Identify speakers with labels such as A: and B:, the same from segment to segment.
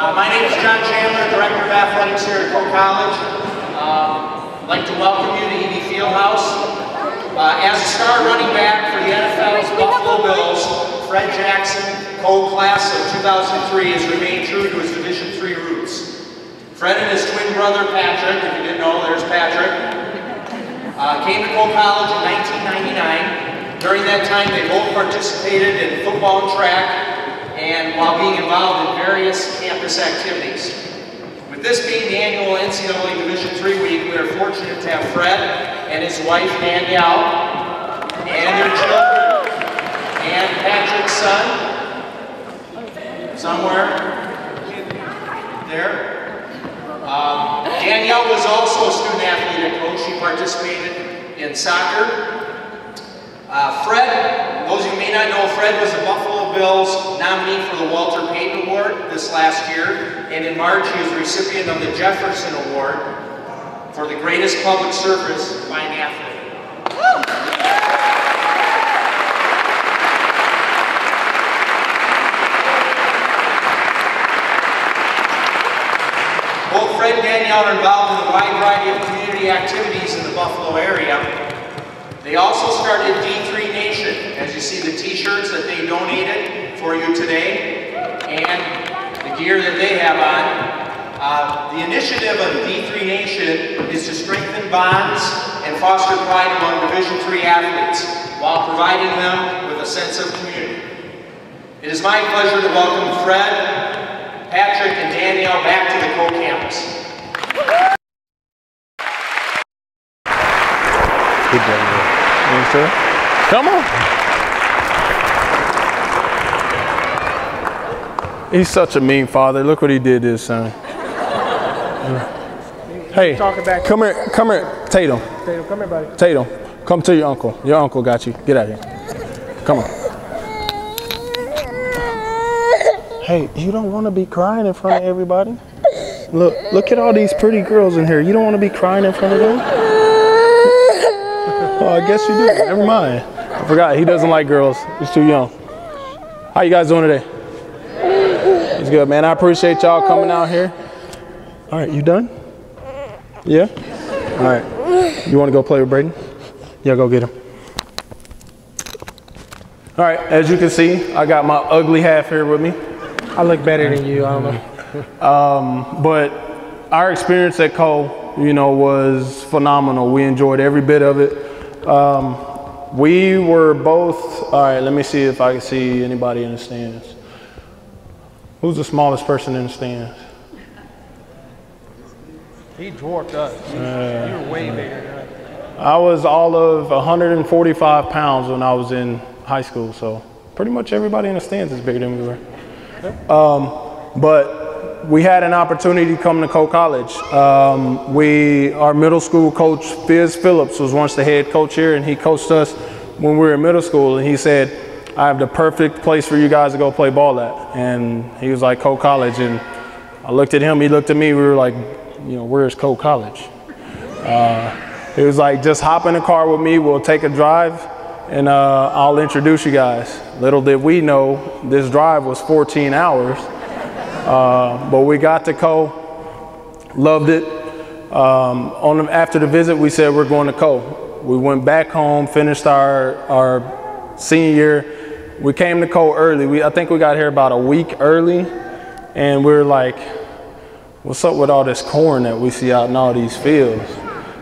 A: My name is John Chandler, Director of Athletics here at Coe College. I'd like to welcome you to Eby Fieldhouse. As a star running back for the NFL's Buffalo Bills, Fred Jackson, Coe class of 2003, has remained true to his Division III roots. Fred and his twin brother Patrick, if you didn't know, there's Patrick, came to Coe College in 1999. During that time, they both participated in football and track, and while being involved in various campus activities. With this being the annual NCAA Division III week, we are fortunate to have Fred and his wife Danielle and their children and Patrick's son somewhere there. Danielle was also a student athlete at Coe. She participated in soccer. Fred, those of you who may not know, Fred was the Buffalo Bills nominee for the Walter Payton Award this last year, and in March he was the recipient of the Jefferson Award for the greatest public service by an athlete. Both Fred and Danielle are involved in a wide variety of community activities in the Buffalo area. They also started D3 Nation, as you see the t-shirts that they donated for you today, and the gear that they have on. The initiative of D3 Nation is to strengthen bonds and foster pride among Division III athletes, while providing them with a sense of community. It is my pleasure to welcome Fred, Patrick, and Danielle back to the Coe campus.
B: Good day. Come on. He's such a mean father. Look what he did to his son. Hey, come here, Tatum.
C: Tatum, come here, buddy.
B: Tatum, come to your uncle. Your uncle got you. Get out here. Come on. Hey, you don't want to be crying in front of everybody? Look at all these pretty girls in here. You don't want to be crying in front of them? Oh, I guess you do. Never mind. I forgot. He doesn't like girls. He's too young. How you guys doing today? It's good, man. I appreciate y'all coming out here. All right, you done? Yeah? All right. You want to go play with Braden? Yeah, go get him. All right, as you can see, I got my ugly half here with me.
C: I look better than you, I don't know.
B: But our experience at Coe, you know, was phenomenal. We enjoyed every bit of it. We were both, all right, let me see if I can see anybody in the stands. Who's the smallest person in the stands?
C: He dwarfed us. You were way bigger than us.
B: I was all of 145 pounds when I was in high school, so pretty much everybody in the stands is bigger than we were. But we had an opportunity to come to Coe College. Our middle school coach, Fizz Phillips, was once the head coach here, and he coached us when we were in middle school, and he said, I have the perfect place for you guys to go play ball at. And he was like, Coe College. And I looked at him, he looked at me, we were like, you know, where's Coe College? He was like, just hop in the car with me, we'll take a drive, and I'll introduce you guys. Little did we know, this drive was 14 hours. But we got to Coe, loved it. After the visit, we said we're going to Coe. We went back home, finished our senior year. We came to Coe early. I think we got here about a week early, and we were like, what's up with all this corn that we see out in all these fields?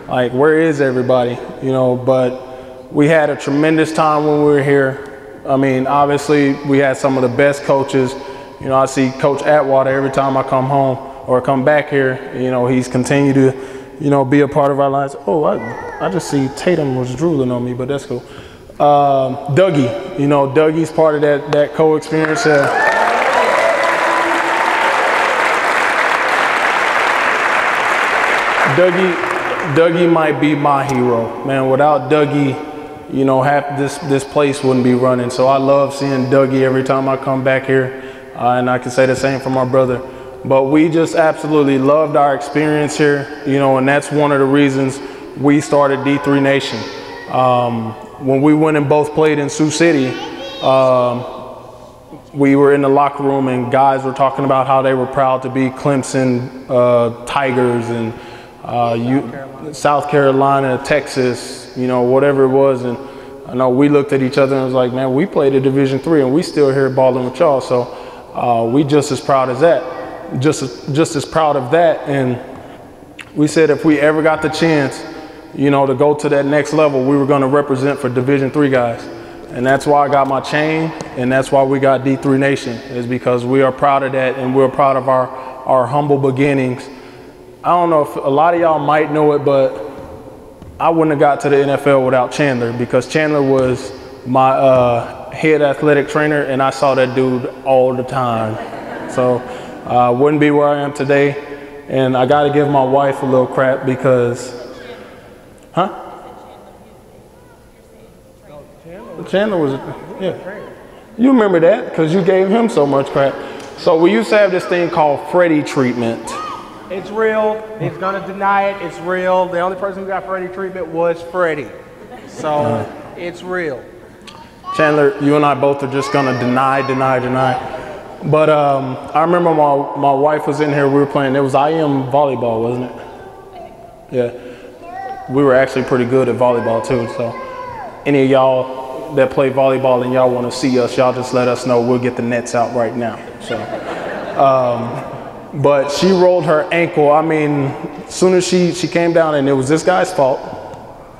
B: Like, where is everybody? You know, but we had a tremendous time when we were here. I mean, obviously, we had some of the best coaches. You know, I see Coach Atwater every time I come home or come back here. You know, he's continued to, you know, be a part of our lives. Oh, I just see Tatum was drooling on me, but that's cool. Dougie, you know, Dougie's part of that Coe experience. Dougie might be my hero, man. Without Dougie, you know, half this place wouldn't be running. So I love seeing Dougie every time I come back here. And I can say the same for my brother. But we just absolutely loved our experience here, you know, and that's one of the reasons we started D3 Nation. When we went and both played in Sioux City, we were in the locker room and guys were talking about how they were proud to be Clemson Tigers and South Carolina, Texas, you know, whatever it was. And I know we looked at each other and was like, man, we played at Division III and we still here balling with y'all. So we just as proud as that, just as proud of that. And we said if we ever got the chance, you know, to go to that next level, we were going to represent for Division III guys. And that's why I got my chain, and that's why we got D3 Nation, is because we are proud of that, and we're proud of our humble beginnings. I don't know if a lot of y'all might know it, but I wouldn't have got to the NFL without Chandler, because Chandler was my head athletic trainer, and I saw that dude all the time. So I wouldn't be where I am today. And I got to give my wife a little crap because, huh? Chandler was, yeah. You remember that because you gave him so much crap. So we used to have this thing called Freddie treatment.
C: It's real. He's going to deny it. It's real. The only person who got Freddie treatment was Freddie. So it's real.
B: Chandler, you and I both are just going to deny. But I remember my wife was in here. We were playing. It was IM volleyball, wasn't it? Yeah. We were actually pretty good at volleyball too. So any of y'all that play volleyball and y'all want to see us, y'all just let us know. We'll get the nets out right now. So, but she rolled her ankle. I mean, as soon as she came down, and it was this guy's fault.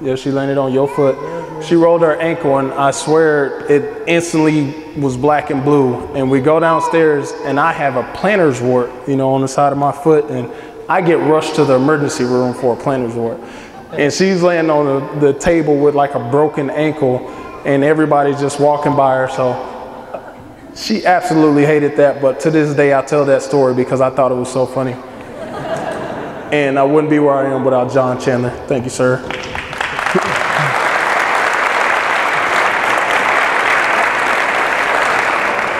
B: Yeah, she landed on your foot. She rolled her ankle, and I swear it instantly was black and blue. And we go downstairs, and I have a plantar's wart, you know, on the side of my foot, and I get rushed to the emergency room for a plantar's wart. And she's laying on the table with like a broken ankle, and everybody's just walking by her. So she absolutely hated that. But to this day, I tell that story because I thought it was so funny. And I wouldn't be where I am without John Chandler. Thank you, sir.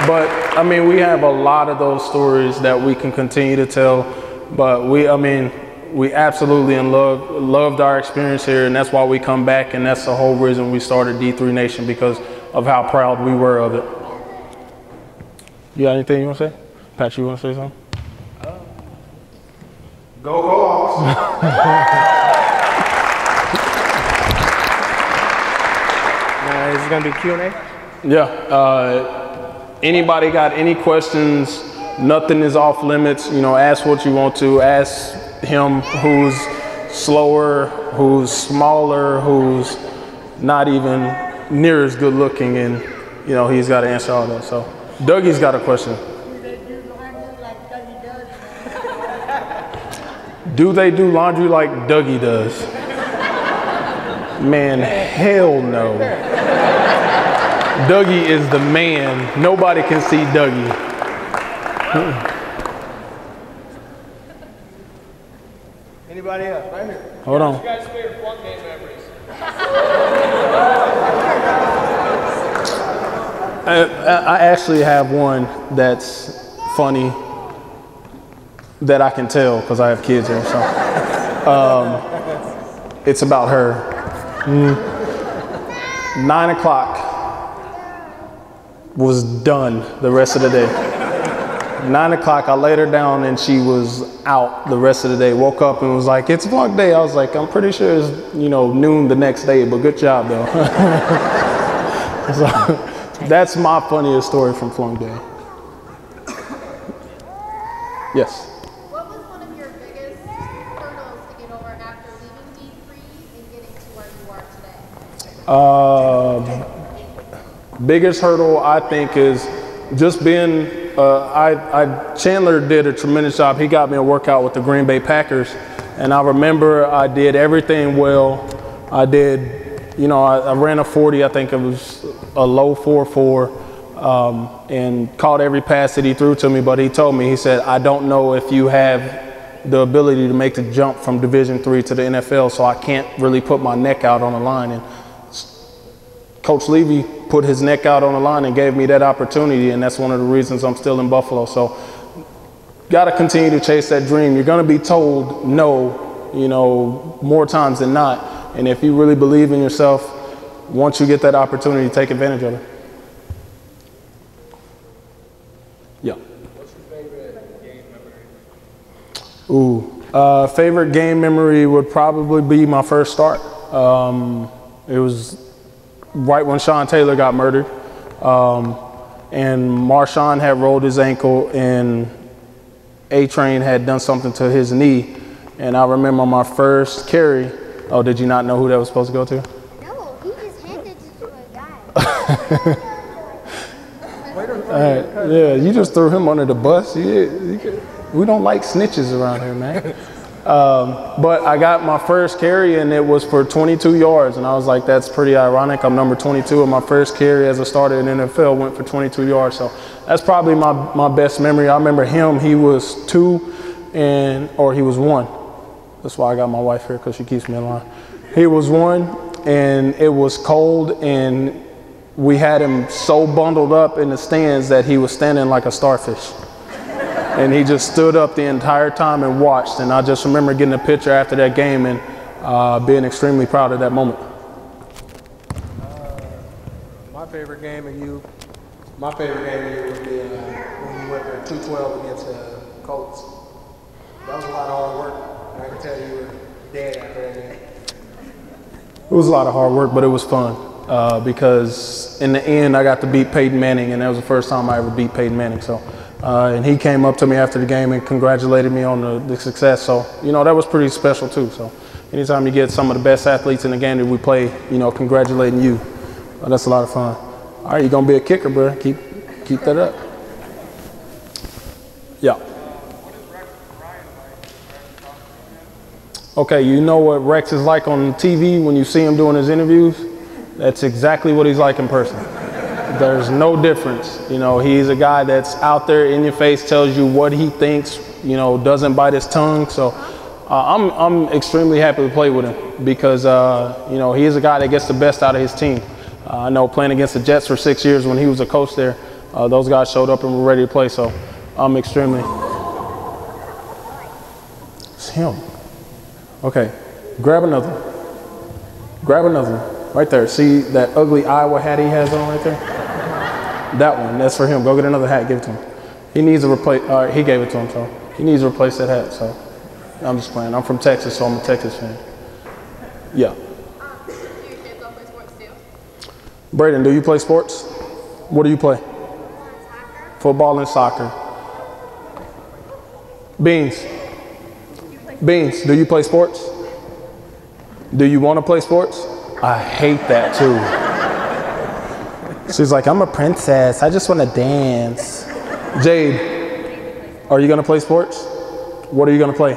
B: But I mean, we have a lot of those stories that we can continue to tell. But we absolutely loved our experience here, and that's why we come back, and that's the whole reason we started D3 Nation, because of how proud we were of it. You got anything you want to say? Pat, you want to say something?
C: Go Kohawks. Is it going to be Q&A?
B: Yeah. Anybody got any questions? Nothing is off limits. You know, ask what you want to. Ask him who's slower, who's smaller, who's not even near as good looking, and you know, he's got to answer all that. So Dougie's got a question. Do they do laundry like Dougie does? Man, hell no. Dougie is the man. Nobody can see Dougie.
C: Anybody else? Right here.
B: Hold on.
A: What's your guys' favorite flunk game memories?
B: I actually have one that's funny that I can tell because I have kids here. So it's about her. 9 o'clock was done the rest of the day. 9 o'clock, I laid her down and she was out the rest of the day. Woke up and was like, it's flunk day. I was like, I'm pretty sure it's, you know, noon the next day, but good job though. So that's my funniest story from flunk day. Yes.
D: What was one of your biggest hurdles to get over after leaving D3 and getting to where you are today?
B: Biggest hurdle, I think, is just being, Chandler did a tremendous job. He got me a workout with the Green Bay Packers. And I remember I did everything well. I did, you know, I ran a 40, I think it was a low 4.4, and caught every pass that he threw to me. But he told me, he said, I don't know if you have the ability to make the jump from Division III to the NFL, so I can't really put my neck out on the line. And Coach Levy put his neck out on the line and gave me that opportunity, and that's one of the reasons I'm still in Buffalo. So got to continue to chase that dream. You're going to be told no, you know, more times than not. And if you really believe in yourself, once you get that opportunity, take advantage of it. Favorite game memory would probably be my first start. It was right when Sean Taylor got murdered. And Marshawn had rolled his ankle and A-Train had done something to his knee. And I remember my first carry. Oh, did you not know who that was supposed to go to?
D: No, he just handed it to a guy.
B: Yeah, you just threw him under the bus. We don't like snitches around here, man. But I got my first carry and it was for 22 yards. And I was like, that's pretty ironic. I'm number 22 and my first carry as a starter in the NFL went for 22 yards. So that's probably my best memory. I remember him, he was 2 or he was 1. That's why I got my wife here, because she keeps me in line. He was 1 and it was cold and we had him so bundled up in the stands that he was standing like a starfish. And he just stood up the entire time and watched. And I just remember getting a picture after that game and being extremely proud of that moment.
C: My favorite game of you would be when you went for 212 against the Colts. That was a lot of hard work. And I can tell you were dead after that game.
B: It was a lot of hard work, but it was fun because in the end I got to beat Peyton Manning, and that was the first time I ever beat Peyton Manning. So. And he came up to me after the game and congratulated me on the success. So, you know, that was pretty special too. So anytime you get some of the best athletes in the game that we play, you know, congratulating you, that's a lot of fun. All right, you're going to be a kicker, bro. Keep that up. Yeah. Okay, you know what Rex is like on TV when you see him doing his interviews? That's exactly what he's like in person. There's no difference. You know, he's a guy that's out there in your face, tells you what he thinks, you know, doesn't bite his tongue. So I'm extremely happy to play with him because, you know, he is a guy that gets the best out of his team. I know playing against the Jets for 6 years when he was a coach there, those guys showed up and were ready to play. So I'm extremely. It's him. Okay, grab another one. Grab another one. Right there. See that ugly Iowa hat he has on right there? That one, that's for him. Go get another hat, give it to him. He needs to replace, all right, he gave it to him, so he needs to replace that hat, so I'm just playing. I'm from Texas, so I'm a Texas fan. Yeah.
D: Do your kids all play sports too?
B: Braden, do you play sports? What do you play? Football and soccer. Beans. Beans, do you play sports? Do you want to play sports? I hate that too. She's like, I'm a princess. I just want to dance. Jade, are you going to play sports? What are you going to play?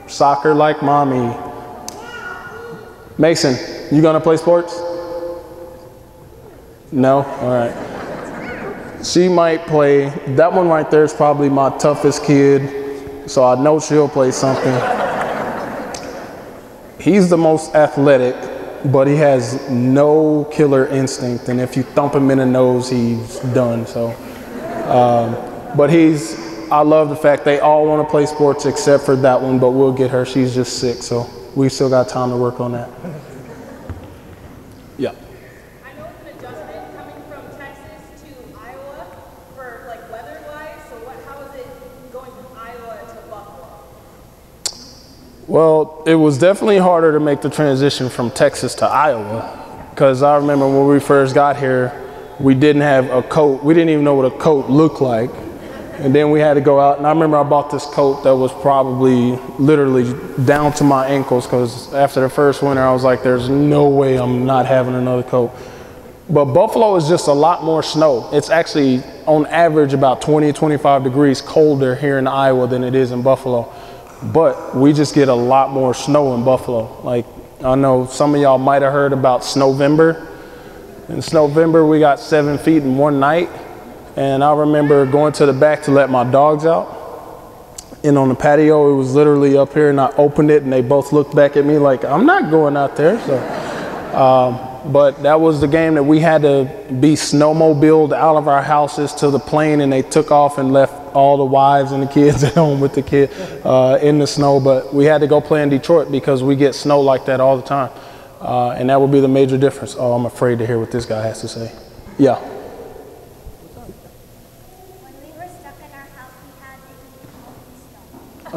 B: Soccer like mommy. Mason, you going to play sports? No? All right. She might play. That one right there is probably my toughest kid. So I know she'll play something. He's the most athletic, but he has no killer instinct, and if you thump him in the nose, he's done. So, but I love the fact they all want to play sports except for that one, but we'll get her. She's just sick, so we still got time to work on that. Yeah.
E: I know it's an adjustment coming from Texas to Iowa for like weather-wise. So how is it going from Iowa to Buffalo?
B: Well, it was definitely harder to make the transition from Texas to Iowa because I remember when we first got here, we didn't have a coat. We didn't even know what a coat looked like. And then we had to go out, and I remember I bought this coat that was probably literally down to my ankles because after the first winter, I was like, there's no way I'm not having another coat. But Buffalo is just a lot more snow. It's actually on average about 20, 25 degrees colder here in Iowa than it is in Buffalo. But we just get a lot more snow in Buffalo. Like, I know some of y'all might have heard about Snowvember. In Snowvember, we got 7 feet in one night. And I remember going to the back to let my dogs out. And on the patio, it was literally up here, and I opened it, and they both looked back at me like, I'm not going out there. So, but that was the game that we had to be snowmobiled out of our houses to the plane, and they took off and left all the wives and the kids at home with the kid in the snow. But we had to go play in Detroit because we get snow like that all the time. And that would be the major difference. Oh, I'm afraid to hear what this guy has to say. Yeah.
D: When we were stuck in our house, we had to eat snow.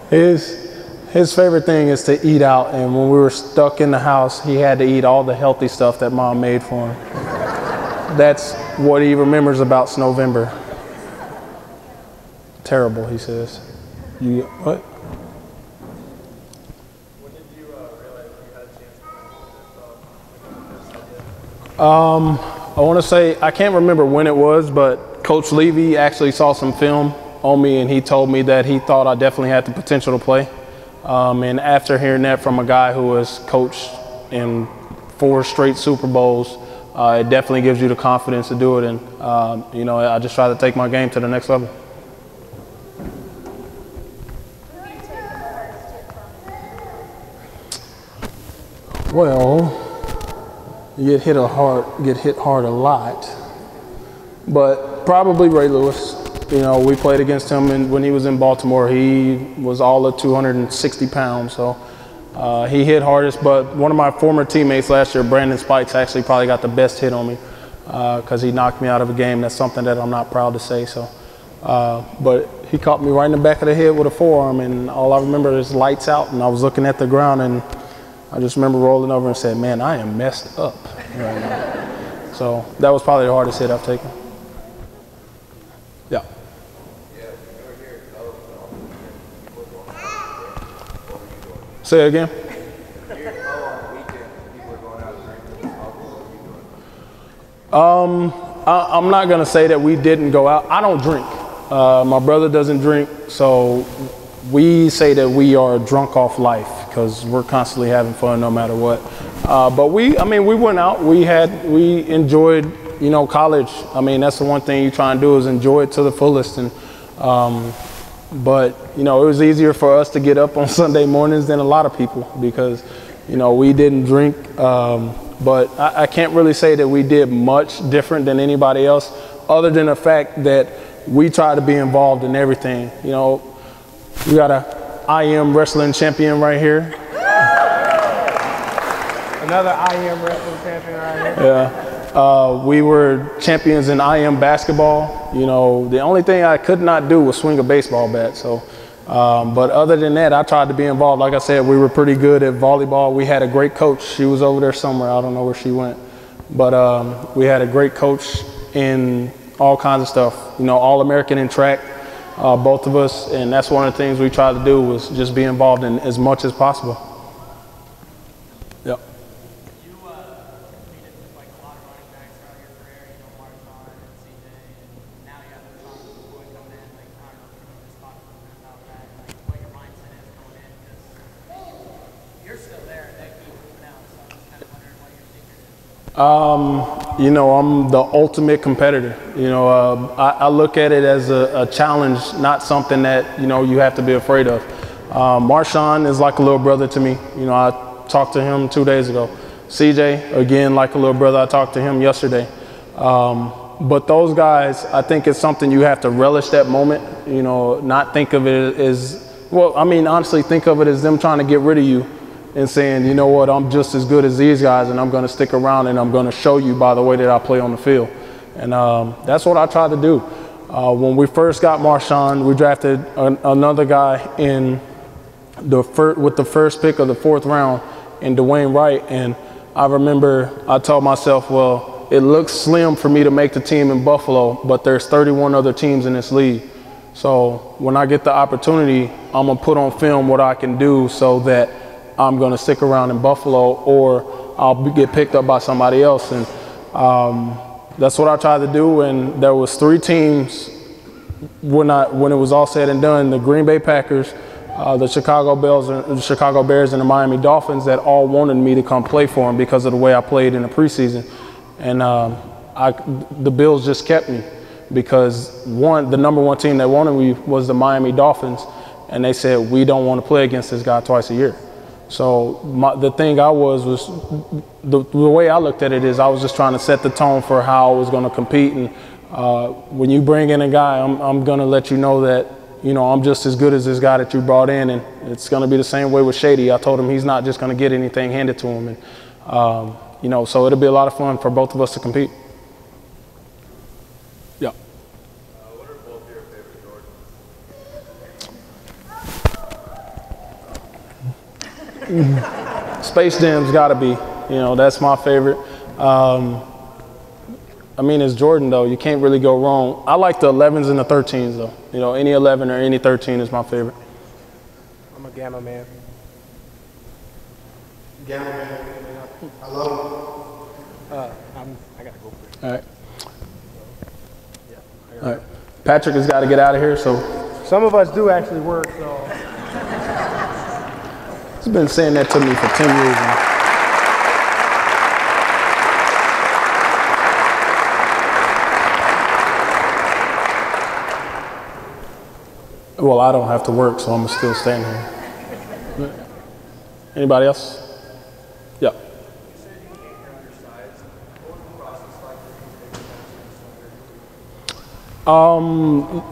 B: His favorite thing is to eat out, and when we were stuck in the house, he had to eat all the healthy stuff that Mom made for him. That's what he remembers about Snowvember. Terrible, he says. You what?
C: When did you realize you had a chance to
B: I want to say, I can't remember when it was, but Coach Levy actually saw some film on me, and he told me that he thought I definitely had the potential to play. And after hearing that from a guy who has coached in 4 straight Super Bowls, it definitely gives you the confidence to do it. And, you know, I just try to take my game to the next level. Well, you get hit hard a lot, but probably Ray Lewis. You know, we played against him when he was in Baltimore. He was all of 260 pounds, so he hit hardest. But one of my former teammates last year, Brandon Spikes, actually probably got the best hit on me because he knocked me out of a game. That's something that I'm not proud to say. So, but he caught me right in the back of the head with a forearm, and all I remember is lights out, and I was looking at the ground, and I just remember rolling over and said, "Man, I am messed up right now." So that was probably the hardest hit I've taken. Yeah. Say it again. I'm not gonna say that we didn't go out. I don't drink. My brother doesn't drink, so we say that we are drunk off life because we're constantly having fun no matter what. But we went out. We enjoyed, you know, college. I mean, that's the one thing you try and do is enjoy it to the fullest. And but you know, it was easier for us to get up on Sunday mornings than a lot of people because, you know, we didn't drink. But I can't really say that we did much different than anybody else, other than the fact that we try to be involved in everything. You know, we got a IM wrestling champion right here.
C: Another IM wrestling champion right here.
B: Yeah. We were champions in IM basketball. You know, the only thing I could not do was swing a baseball bat. So, but other than that, I tried to be involved. Like I said, we were pretty good at volleyball. We had a great coach. She was over there somewhere. I don't know where she went. But we had a great coach in all kinds of stuff. You know, All-American in track, both of us. And that's one of the things we tried to do was just be involved in as much as possible. Yep. You know, I'm the ultimate competitor. You know, I look at it as a challenge, not something that, you know, you have to be afraid of. Marshawn is like a little brother to me. You know, I talked to him 2 days ago. CJ, again, like a little brother. I talked to him yesterday. But those guys, I think it's something you have to relish that moment, you know, not think of it as, well, I mean, honestly, think of it as them trying to get rid of you and saying, you know what, I'm just as good as these guys and I'm going to stick around and I'm going to show you by the way that I play on the field. And that's what I tried to do. When we first got Marshawn, we drafted another guy with the first pick of the 4th round in Dwayne Wright. And I remember I told myself, well, it looks slim for me to make the team in Buffalo, but there's 31 other teams in this league. So when I get the opportunity, I'm going to put on film what I can do so that I'm going to stick around in Buffalo or I'll get picked up by somebody else. And that's what I tried to do. And there was 3 teams when it was all said and done, the Green Bay Packers, the Chicago Bears and the Miami Dolphins that all wanted me to come play for them because of the way I played in the preseason. And the Bills just kept me because the number 1 team that wanted me was the Miami Dolphins. And they said, we don't want to play against this guy twice a year. So the thing was the way I looked at it is I was just trying to set the tone for how I was going to compete. And when you bring in a guy, I'm going to let you know that, you know, I'm just as good as this guy that you brought in. And it's going to be the same way with Shady. I told him he's not just going to get anything handed to him. And, you know, so it'll be a lot of fun for both of us to compete. Yeah.
C: What are both your favorite
B: Space Jam's got to be, that's my favorite. I mean, it's Jordan, though. You can't really go wrong. I like the 11s and the 13s, though. Any 11 or any 13 is my favorite.
C: I'm a Gamma man. Gamma man. I love him. I got to go for it.
B: All right. All right. Patrick has got to get out of here, so.
C: Some of us do actually work, so.
B: He's been saying that to me for 10 years now. Well, I don't have to work, so I'm still staying here. Anybody else? Yeah.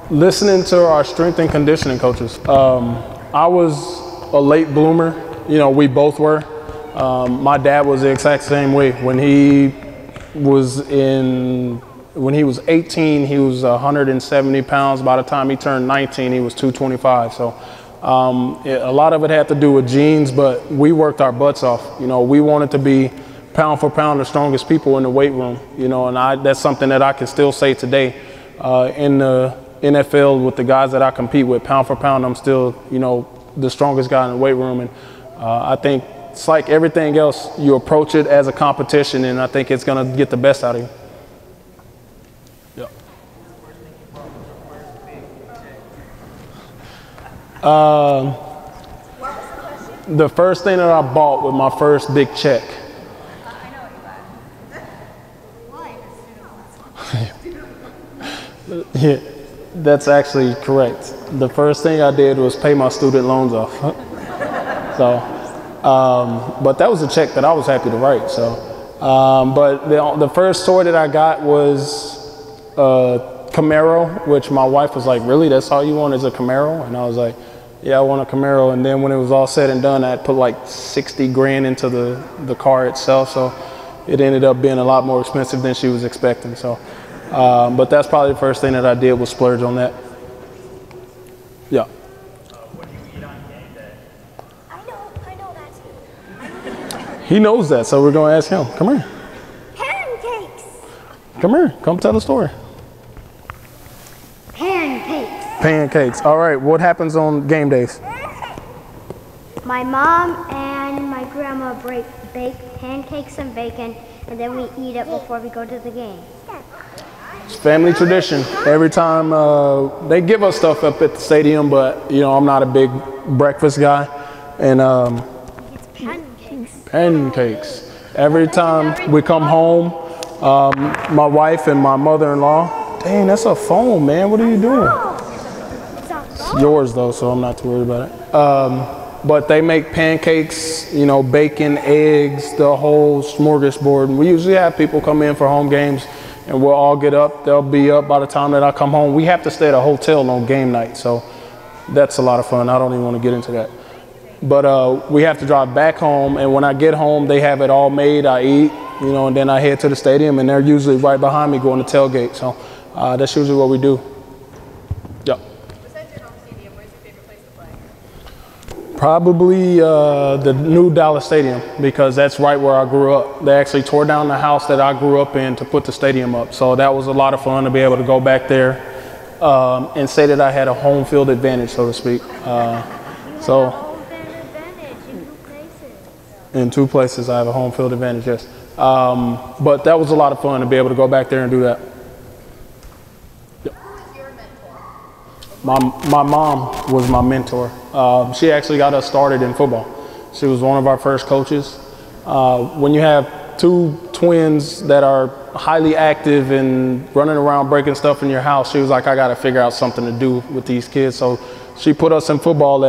B: Listening to our strength and conditioning coaches. I was a late bloomer. We both were. My dad was the exact same way. When he was 18, he was 170 pounds. By the time he turned 19, he was 225. So a lot of it had to do with genes, but we worked our butts off. We wanted to be pound for pound the strongest people in the weight room. And that's something that I can still say today. In the NFL with the guys that I compete with, pound for pound, I'm still, the strongest guy in the weight room. And I think it's like everything else, you approach it as a competition, and I think it's going to get the best out of you. The first thing that I bought with my first big check.
D: I know what you bought. Why?
B: Yeah, that's actually correct. The first thing I did was pay my student loans off. But that was a check that I was happy to write. So, but the first toy that I got was Camaro, which my wife was like, "Really? That's all you want is a Camaro?" And I was like, "Yeah, I want a Camaro." And then when it was all said and done, I had put like 60 grand into the car itself. So it ended up being a lot more expensive than she was expecting. So, but that's probably the first thing that I did was splurge on that. Yeah.
F: What do you eat on game day?
G: I know that too.
B: He knows that, so we're going to ask him. Come here.
G: Pancakes.
B: Come here. Come tell the story.
G: Pancakes.
B: Pancakes. All right. What happens on game days?
G: My mom and my grandma bake pancakes and bacon, and then we eat it before we go to the game.
B: It's family tradition. Every time they give us stuff up at the stadium, but I'm not a big breakfast guy. And
G: It's pancakes.
B: pancakes. Every time we come home, my wife and my mother-in-law, dang, that's a phone, man. What are you doing? It's yours though, so I'm not too worried about it. But they make pancakes, bacon, eggs, the whole smorgasbord. And we usually have people come in for home games, and we'll all get up. They'll be up by the time that I come home. We have to stay at a hotel on game night, so that's a lot of fun. I don't even want to get into that. But we have to drive back home, and when I get home, they have it all made. I eat, and then I head to the stadium, and they're usually right behind me going to tailgate. So that's usually what we do. Yeah.
E: Besides your home stadium, where's your favorite place to play?
B: Probably the new Dallas Stadium, because that's right where I grew up. They actually tore down the house that I grew up in to put the stadium up. So that was a lot of fun to be able to go back there and say that I had a home field advantage, so to speak. In two places I have a home field advantage, yes. But that was a lot of fun to be able to go back there and do that.
D: Who is your mentor?
B: My mom was my mentor. She actually got us started in football. She was one of our first coaches. When you have two twins that are highly active and running around breaking stuff in your house, she was like, I got to figure out something to do with these kids. So she put us in football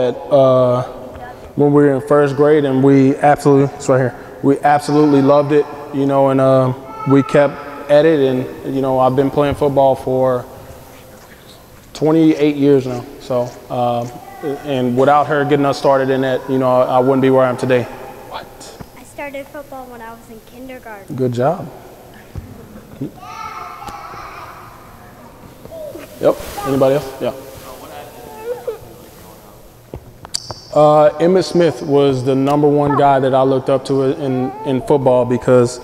B: when we were in first grade, and we absolutely, it's right here, we absolutely loved it, and we kept at it. And, I've been playing football for 28 years now. So, and without her getting us started in that, I wouldn't be where I am today. What?
G: I started football when I was in kindergarten.
B: Good job. Yep. Anybody else? Yeah. Emmitt Smith was the #1 guy that I looked up to in football because,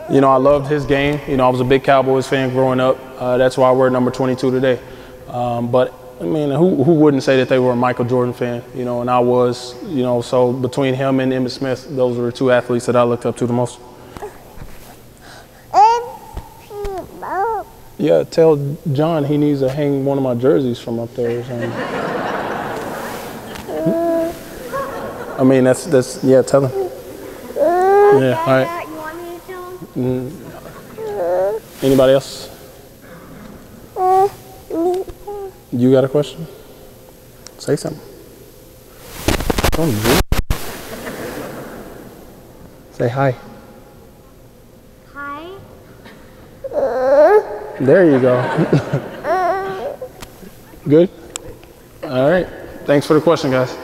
B: you know, I loved his game. You know, I was a big Cowboys fan growing up. That's why I wear number 22 today. But I mean, who wouldn't say that they were a Michael Jordan fan? You know, and I was. You know, so between him and Emmitt Smith, those were the 2 athletes that I looked up to the most. Yeah, tell John he needs to hang one of my jerseys from up there or something. I mean, that's yeah, tell him. Yeah, all right.
G: You want me to tell him?
B: Anybody else? You got a question? Say something. Don't do it. Say hi.
G: Hi.
B: There you go. Good? All right. Thanks for the question, guys.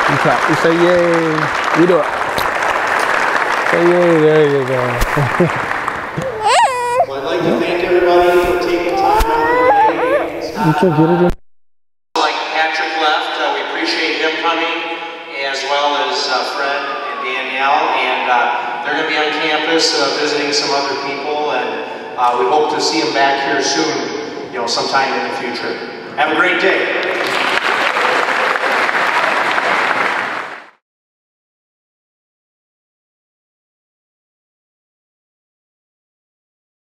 B: You clap. You say yay. You do it. Say yay. There you go.
A: Well, I'd like to thank everybody for taking time out of their day.
B: You can get it in.
A: Like Patrick left, we appreciate him coming, as well as Fred and Danielle, and they're going to be on campus visiting some other people, and we hope to see them back here soon, you know, sometime in the future. Have a great day.